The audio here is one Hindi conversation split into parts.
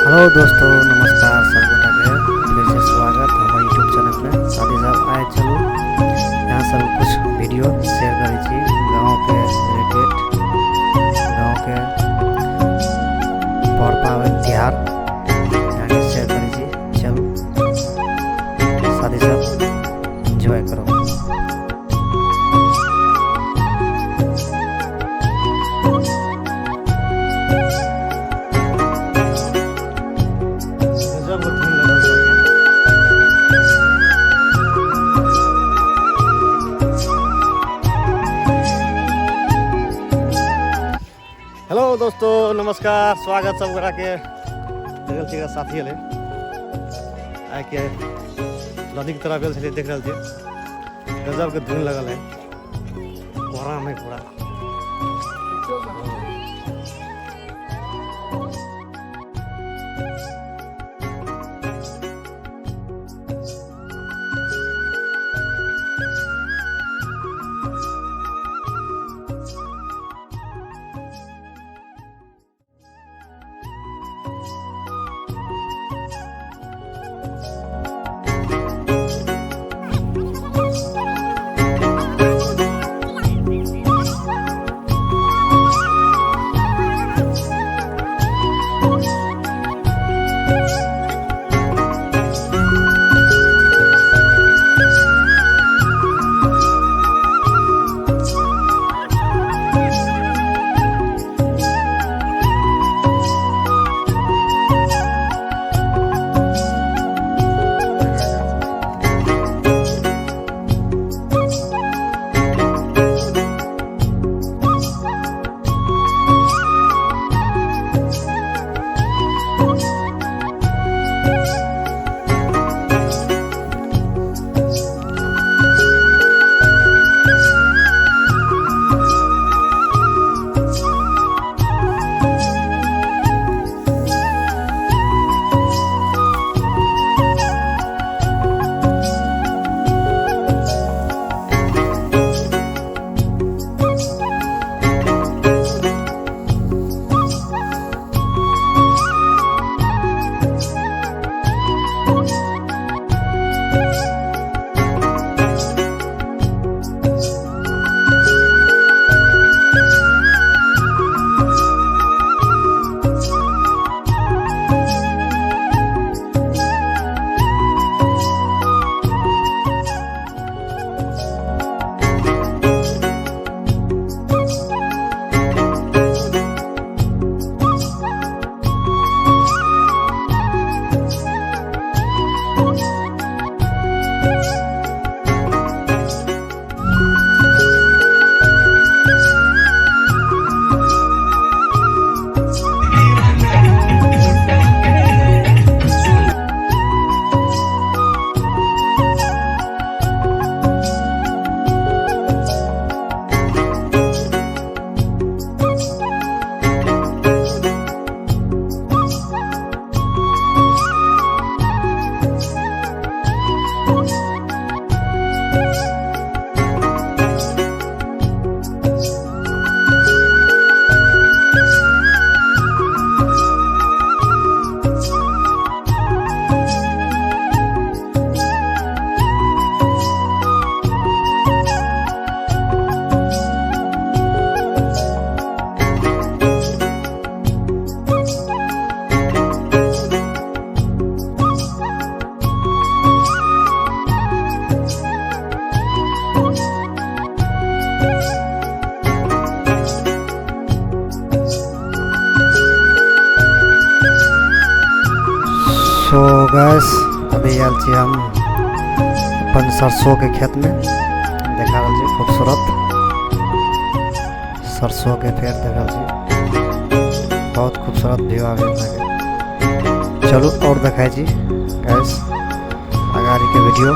हेलो दोस्तों, नमस्कार सबको फिर से स्वागत हमारे यूट्यूब चैनल में। शादी साहब आए चलो यहाँ सब कुछ वीडियो शेयर करी छी गाँव के रिलेटेड, गाँव के पर पावन त्योहार यहाँ के शेयर करी छी। चलो शादी साहब एंजॉय करो। हेलो दोस्तों, नमस्कार, स्वागत सब करा के देखल साथी हले आए के नदी की तरफ चलिए देख रहे थे। गजब के धुन लगल है, कोहरा में पूरा। सो गैस अभी आयल छी हम अपन सरसों के खेत में। देखा रहा छी खूबसूरत सरसों के पेड़ देखा छी, बहुत खूबसूरत व्यू आवे लगे। चलो और दिखाई छी गैस आगारी के वीडियो।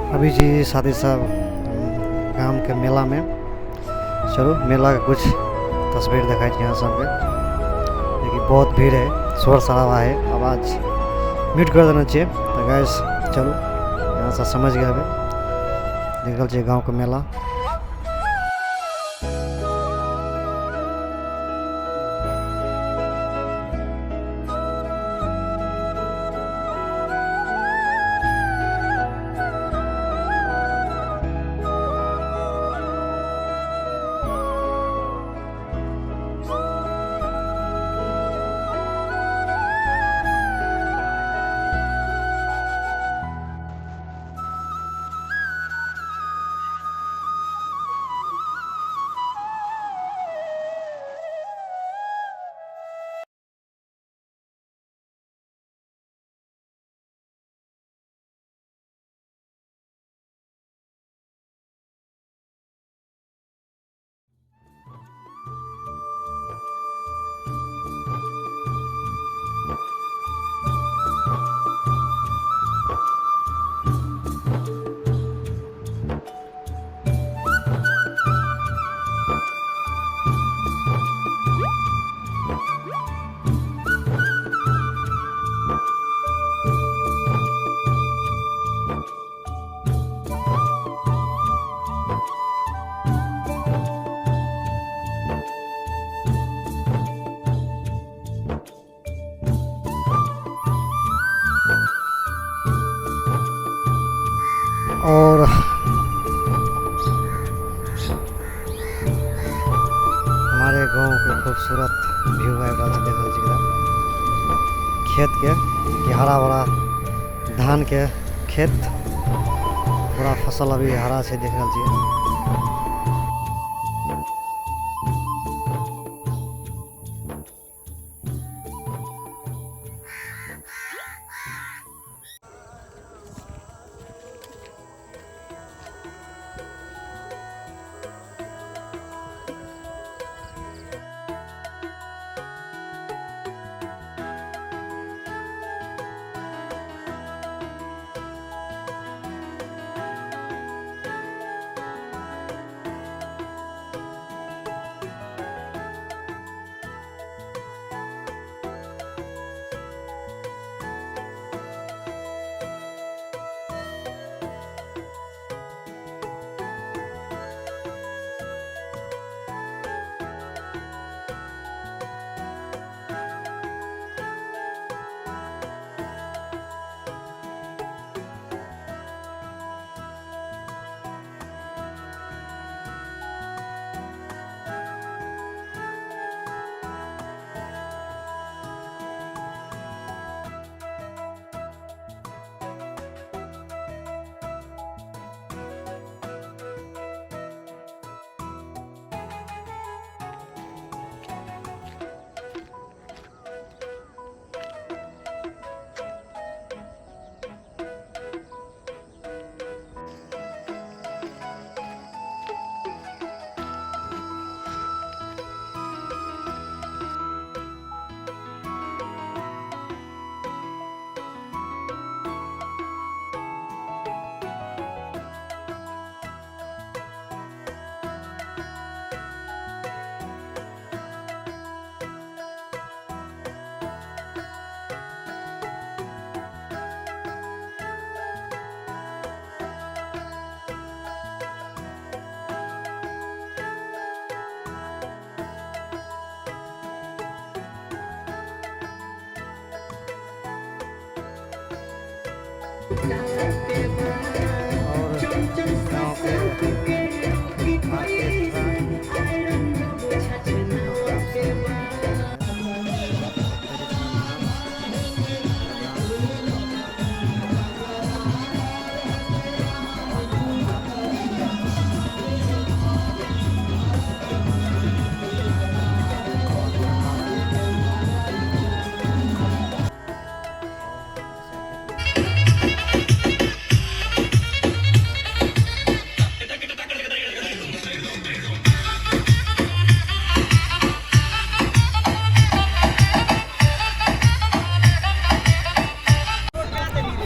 अभी जी साथी साहब गांव के मेला में, चलो मेला का कुछ तस्वीर दिखाई यहाँ सबके, देखिए बहुत भीड़ है, शोर शराबा है, आवाज़ म्यूट कर देना चाहिए। तो गैस चलो यहाँ से समझ गया अभी निकल चाहिए गाँव का मेला। और हमारे गांव के खूबसूरत व्यू है, देख खेत के कि हरा भरा धान के खेत, पूरा फसल अभी हरा से देख रहा छे। और गाँव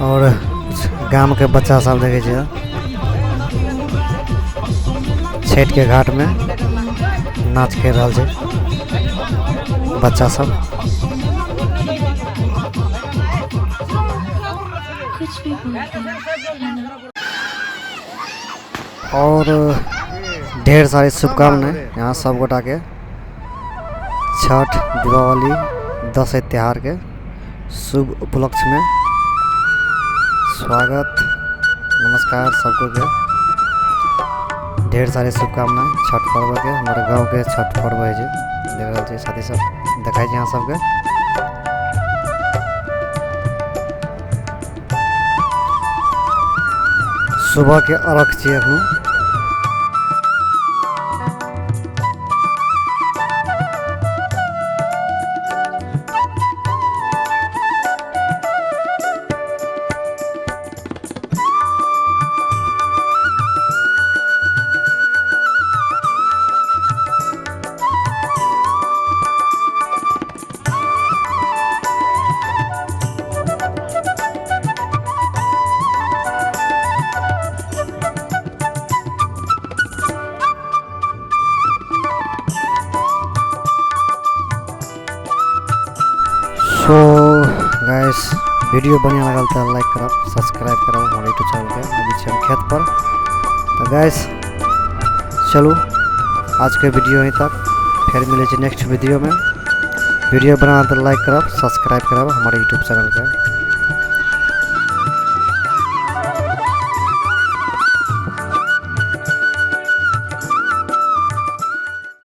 और गाम के बच्चा सब देखे छठ के घाट में नाच कर रहा है बच्चा सब। और ढेर सारी शुभकामनाएं यहाँ सब गोटा के छठ दीपावली दशहरा त्यौहार के शुभ उपलक्ष्य में स्वागत नमस्कार सबको के। ढेर सारी शुभकामनाएं छठ पर्व के। हमारे गांव के छठ पर्व है जी देख रहा साथी सब देखा यहाँ सबके। सुबह के अर्घ छे अखन। सो गाइस वीडियो बढ़िया लगल तो लाइक करब सब्सक्राइब करब हमारे यूट्यूब चैनल के। अभी हम खेत पर तो गाइस चलो आज के वीडियो यहीं तक। फिर मिले नेक्स्ट वीडियो में। वीडियो बना तो लाइक करब सब्सक्राइब करब हमारे यूट्यूब चैनल के।